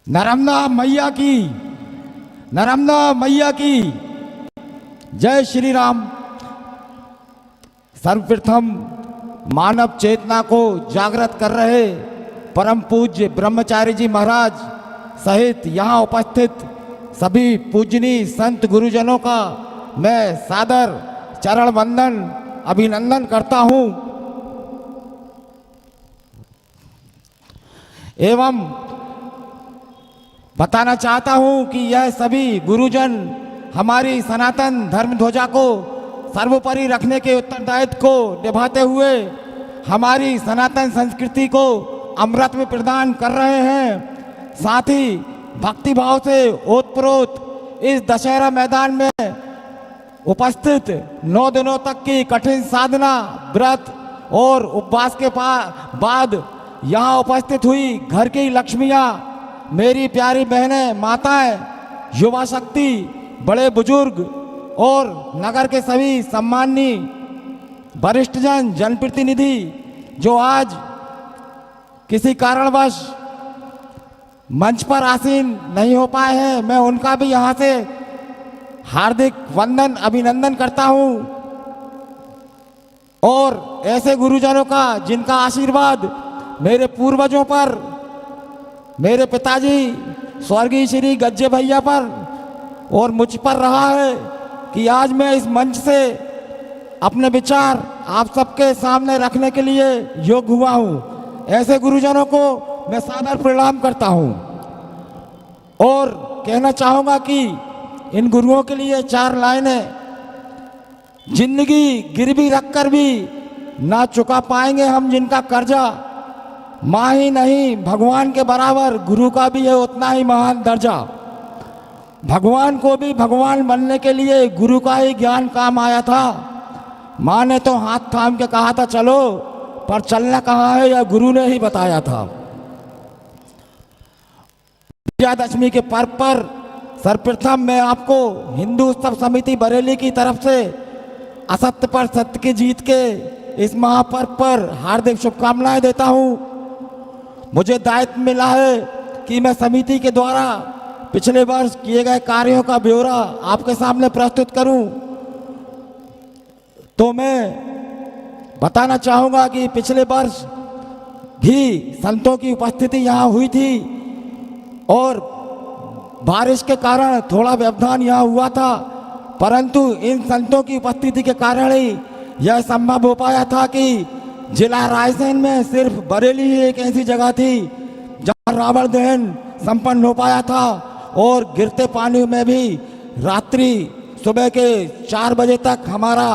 नर्मदा मैया की, नर्मदा मैया की जय श्री राम। सर्वप्रथम मानव चेतना को जागृत कर रहे परम पूज्य ब्रह्मचारी जी महाराज सहित यहाँ उपस्थित सभी पूजनीय संत गुरुजनों का मैं सादर चरण वंदन अभिनंदन करता हूँ एवं बताना चाहता हूँ कि यह सभी गुरुजन हमारी सनातन धर्म ध्वजा को सर्वोपरि रखने के उत्तरदायित्व को निभाते हुए हमारी सनातन संस्कृति को अमृत में प्रदान कर रहे हैं। साथ ही भक्तिभाव से ओतप्रोत इस दशहरा मैदान में उपस्थित 9 दिनों तक की कठिन साधना व्रत और उपवास के बाद यहाँ उपस्थित हुई घर की लक्ष्मियाँ, मेरी प्यारी बहनें, माताएं, युवा शक्ति, बड़े बुजुर्ग और नगर के सभी सम्माननीय वरिष्ठ जन, जनप्रतिनिधि जो आज किसी कारणवश मंच पर आसीन नहीं हो पाए हैं, मैं उनका भी यहाँ से हार्दिक वंदन अभिनंदन करता हूँ। और ऐसे गुरुजनों का जिनका आशीर्वाद मेरे पूर्वजों पर, मेरे पिताजी स्वर्गीय श्री गज्जे भैया पर और मुझ पर रहा है कि आज मैं इस मंच से अपने विचार आप सबके सामने रखने के लिए योग्य हुआ हूँ। ऐसे गुरुजनों को मैं सादर प्रणाम करता हूँ और कहना चाहूँगा कि इन गुरुओं के लिए 4 लाइनें। जिंदगी गिरवी रखकर भी ना चुका पाएंगे हम जिनका कर्जा, माँ ही नहीं भगवान के बराबर गुरु का भी है उतना ही महान दर्जा। भगवान को भी भगवान बनने के लिए गुरु का ही ज्ञान काम आया था। माँ ने तो हाथ थाम के कहा था चलो, पर चलना कहाँ है यह गुरु ने ही बताया था। विजयादशमी के पर्व पर सर्वप्रथम मैं आपको हिंदू उत्सव समिति बरेली की तरफ से असत्य पर सत्य की जीत के इस महापर्व पर हार्दिक शुभकामनाएं देता हूँ। मुझे दायित्व मिला है कि मैं समिति के द्वारा पिछले वर्ष किए गए कार्यों का ब्यौरा आपके सामने प्रस्तुत करूं। तो मैं बताना चाहूँगा कि पिछले वर्ष भी संतों की उपस्थिति यहाँ हुई थी और बारिश के कारण थोड़ा व्यवधान यहाँ हुआ था, परंतु इन संतों की उपस्थिति के कारण ही यह संभव हो पाया था कि जिला रायसेन में सिर्फ बरेली ही एक ऐसी जगह थी जहाँ रावण दहन संपन्न हो पाया था और गिरते पानी में भी रात्रि सुबह के 4 बजे तक हमारा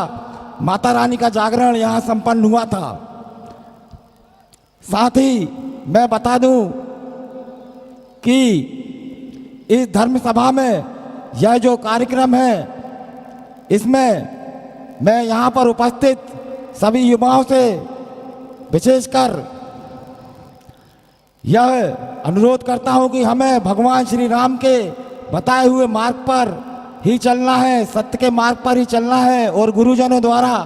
माता रानी का जागरण यहाँ संपन्न हुआ था। साथ ही मैं बता दूं कि इस धर्म सभा में यह जो कार्यक्रम है इसमें मैं यहाँ पर उपस्थित सभी युवाओं से विशेषकर यह अनुरोध करता हूँ कि हमें भगवान श्री राम के बताए हुए मार्ग पर ही चलना है, सत्य के मार्ग पर ही चलना है और गुरुजनों द्वारा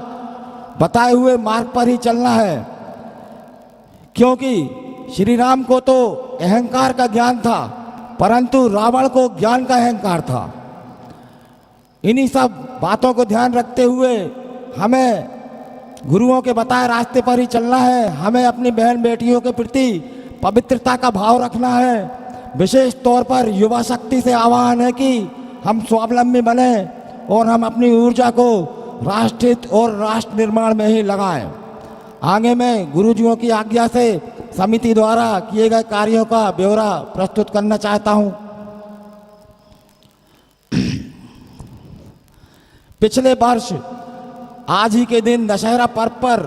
बताए हुए मार्ग पर ही चलना है। क्योंकि श्री राम को तो अहंकार का ज्ञान था, परंतु रावण को ज्ञान का अहंकार था। इन्हीं सब बातों को ध्यान रखते हुए हमें गुरुओं के बताए रास्ते पर ही चलना है। हमें अपनी बहन बेटियों के प्रति पवित्रता का भाव रखना है। विशेष तौर पर युवा शक्ति से आह्वान है कि हम स्वावलंबी बने और हम अपनी ऊर्जा को राष्ट्रहित और राष्ट्र निर्माण में ही लगाएं। आगे मैं गुरुजियों की आज्ञा से समिति द्वारा किए गए कार्यों का ब्यौरा प्रस्तुत करना चाहता हूं। पिछले वर्ष आज ही के दिन दशहरा पर्व पर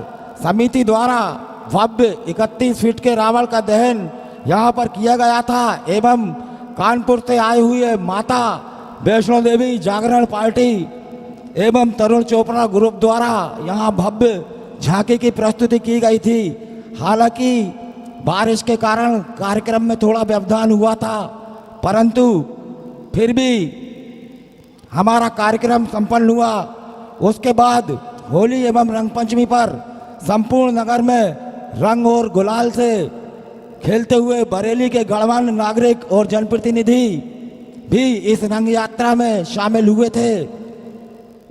समिति द्वारा भव्य 31 फीट के रावण का दहन यहाँ पर किया गया था एवं कानपुर से आई हुई माता वैष्णो देवी जागरण पार्टी एवं तरुण चोपड़ा ग्रुप द्वारा यहाँ भव्य झांकी की प्रस्तुति की गई थी। हालांकि बारिश के कारण कार्यक्रम में थोड़ा व्यवधान हुआ था, परंतु फिर भी हमारा कार्यक्रम संपन्न हुआ। उसके बाद होली एवं रंग पंचमी पर संपूर्ण नगर में रंग और गुलाल से खेलते हुए बरेली के गणमान्य नागरिक और जनप्रतिनिधि भी इस रंग यात्रा में शामिल हुए थे।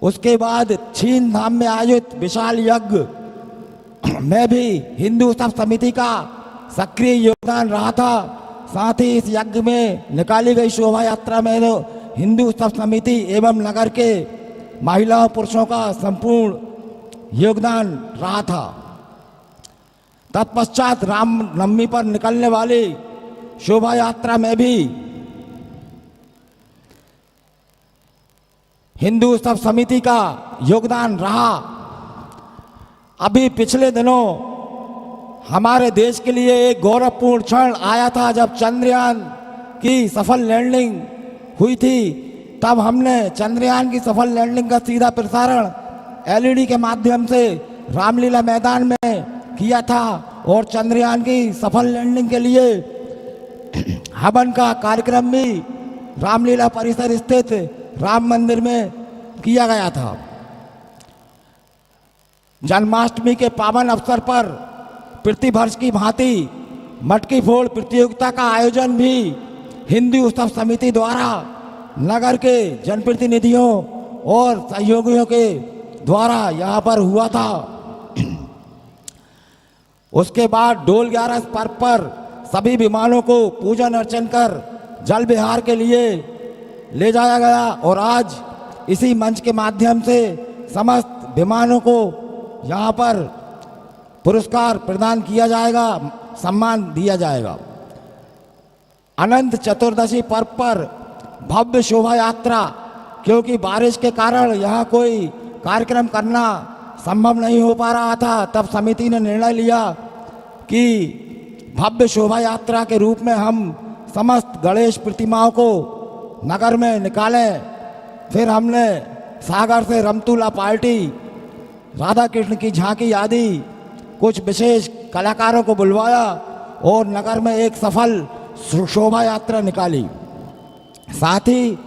उसके बाद छीन धाम में आयोजित विशाल यज्ञ में भी हिंदू उत्सव समिति का सक्रिय योगदान रहा था। साथ ही इस यज्ञ में निकाली गई शोभा यात्रा में हिंदू उत्सव समिति एवं नगर के महिलाओं पुरुषों का संपूर्ण योगदान रहा था। तत्पश्चात रामनवमी पर निकलने वाली शोभा यात्रा में भी हिंदू उत्सव समिति का योगदान रहा। अभी पिछले दिनों हमारे देश के लिए एक गौरवपूर्ण क्षण आया था जब चंद्रयान की सफल लैंडिंग हुई थी। तब हमने चंद्रयान की सफल लैंडिंग का सीधा प्रसारण एलईडी के माध्यम से रामलीला मैदान में किया था और चंद्रयान की सफल लैंडिंग के लिए हवन का कार्यक्रम भी रामलीला परिसर स्थित राम मंदिर में किया गया था। जन्माष्टमी के पावन अवसर पर प्रतिवर्ष की भांति मटकी फोड़ प्रतियोगिता का आयोजन भी हिंदू उत्सव समिति द्वारा नगर के जनप्रतिनिधियों और सहयोगियों के द्वारा यहाँ पर हुआ था। उसके बाद डोल 11 पर्व पर सभी विमानों को पूजन अर्चन कर जल विहार के लिए ले जाया गया और आज इसी मंच के माध्यम से समस्त विमानों को यहाँ पर पुरस्कार प्रदान किया जाएगा, सम्मान दिया जाएगा। अनंत चतुर्दशी पर्व पर भव्य शोभा यात्रा, क्योंकि बारिश के कारण यहाँ कोई कार्यक्रम करना संभव नहीं हो पा रहा था, तब समिति ने निर्णय लिया कि भव्य शोभा यात्रा के रूप में हम समस्त गणेश प्रतिमाओं को नगर में निकालें। फिर हमने सागर से रमतूला पार्टी, राधा कृष्ण की झांकी आदि कुछ विशेष कलाकारों को बुलवाया और नगर में एक सफल शोभा यात्रा निकाली। साथ ही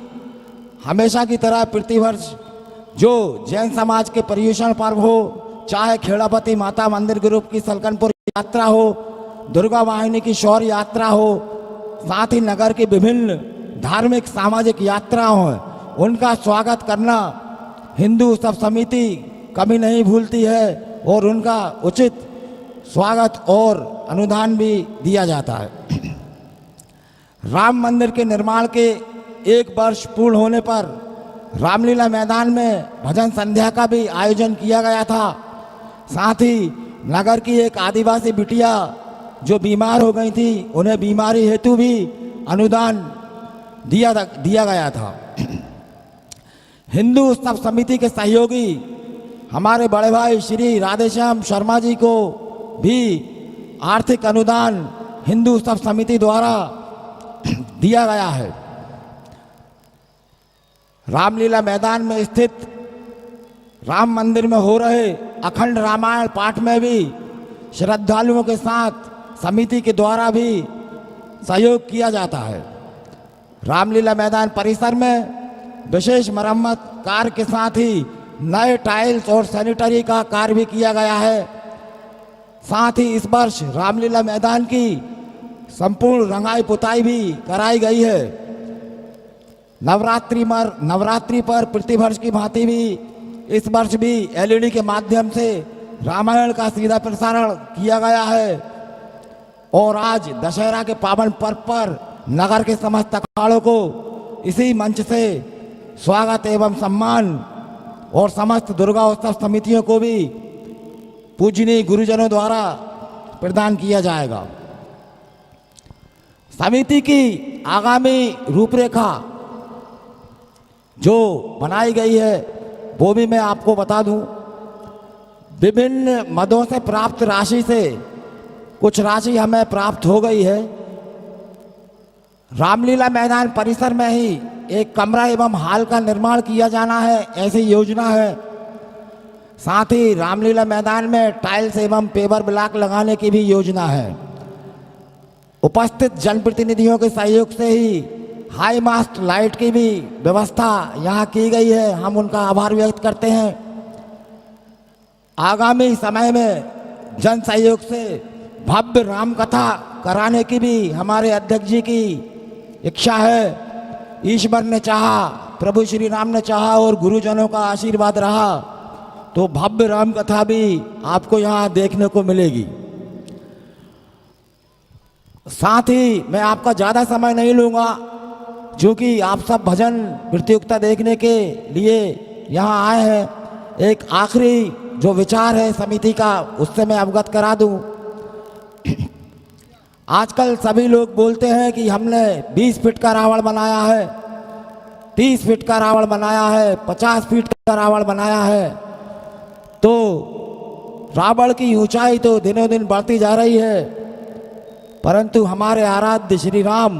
हमेशा की तरह प्रतिवर्ष जो जैन समाज के पर्युषण पर्व हो, चाहे खेड़ापति माता मंदिर ग्रुप की सलकनपुर यात्रा हो, दुर्गा वाहिनी की शौर्य यात्रा हो, साथ ही नगर की विभिन्न धार्मिक सामाजिक यात्राएं हों, उनका स्वागत करना हिंदू उत्सव समिति कभी नहीं भूलती है और उनका उचित स्वागत और अनुदान भी दिया जाता है। राम मंदिर के निर्माण के 1 वर्ष पूर्ण होने पर रामलीला मैदान में भजन संध्या का भी आयोजन किया गया था। साथ ही नगर की एक आदिवासी बिटिया जो बीमार हो गई थी, उन्हें बीमारी हेतु भी अनुदान दिया गया था। हिंदू उत्सव समिति के सहयोगी हमारे बड़े भाई श्री राधेश्याम शर्मा जी को भी आर्थिक अनुदान हिंदू उत्सव समिति द्वारा दिया गया है। रामलीला मैदान में स्थित राम मंदिर में हो रहे अखंड रामायण पाठ में भी श्रद्धालुओं के साथ समिति के द्वारा भी सहयोग किया जाता है। रामलीला मैदान परिसर में विशेष मरम्मत कार्य के साथ ही नए टाइल्स और सैनिटरी का कार्य भी किया गया है। साथ ही इस वर्ष रामलीला मैदान की संपूर्ण रंगाई पुताई भी कराई गई है। नवरात्रि पर प्रतिवर्ष की भांति भी इस वर्ष भी एलईडी के माध्यम से रामायण का सीधा प्रसारण किया गया है और आज दशहरा के पावन पर्व पर नगर के समस्त अखाड़ों को इसी मंच से स्वागत एवं सम्मान और समस्त दुर्गा उत्सव समितियों को भी पूजनीय गुरुजनों द्वारा प्रदान किया जाएगा। समिति की आगामी रूपरेखा जो बनाई गई है वो भी मैं आपको बता दूं। विभिन्न मदों से प्राप्त राशि से कुछ राशि हमें प्राप्त हो गई है। रामलीला मैदान परिसर में ही एक कमरा एवं हाल का निर्माण किया जाना है, ऐसी योजना है। साथ ही रामलीला मैदान में टाइल्स एवं पेवर ब्लॉक लगाने की भी योजना है। उपस्थित जनप्रतिनिधियों के सहयोग से ही हाई मास्ट लाइट की भी व्यवस्था यहाँ की गई है, हम उनका आभार व्यक्त करते हैं। आगामी समय में जन सहयोग से भव्य राम कथा कराने की भी हमारे अध्यक्ष जी की इच्छा है। ईश्वर ने चाहा, प्रभु श्री राम ने चाहा और गुरुजनों का आशीर्वाद रहा तो भव्य राम कथा भी आपको यहाँ देखने को मिलेगी। साथ ही मैं आपका ज़्यादा समय नहीं लूँगा, क्योंकि आप सब भजन प्रतियोगिता देखने के लिए यहाँ आए हैं। एक आखिरी जो विचार है समिति का, उससे मैं अवगत करा दूँ। आजकल सभी लोग बोलते हैं कि हमने 20 फीट का रावण बनाया है, 30 फीट का रावण बनाया है, 50 फीट का रावण बनाया है। तो रावण की ऊंचाई तो दिनों दिन बढ़ती जा रही है, परंतु हमारे आराध्य श्री राम,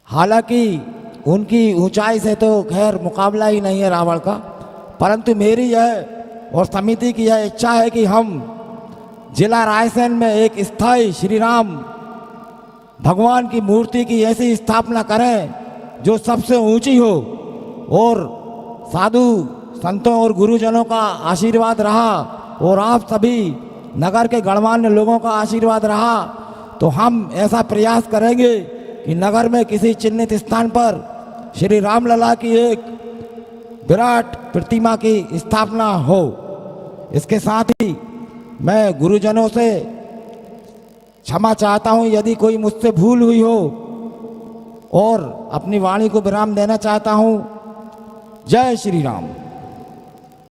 हालांकि उनकी ऊंचाई से तो खैर मुकाबला ही नहीं है रावण का, परंतु मेरी यह और समिति की यह इच्छा है कि हम जिला रायसेन में एक स्थायी श्री राम भगवान की मूर्ति की ऐसी स्थापना करें जो सबसे ऊंची हो और साधु संतों और गुरुजनों का आशीर्वाद रहा और आप सभी नगर के गणमान्य लोगों का आशीर्वाद रहा तो हम ऐसा प्रयास करेंगे कि नगर में किसी चिन्हित स्थान पर श्री रामलला की एक विराट प्रतिमा की स्थापना हो। इसके साथ ही मैं गुरुजनों से क्षमा चाहता हूँ यदि कोई मुझसे भूल हुई हो और अपनी वाणी को विराम देना चाहता हूँ। जय श्री राम।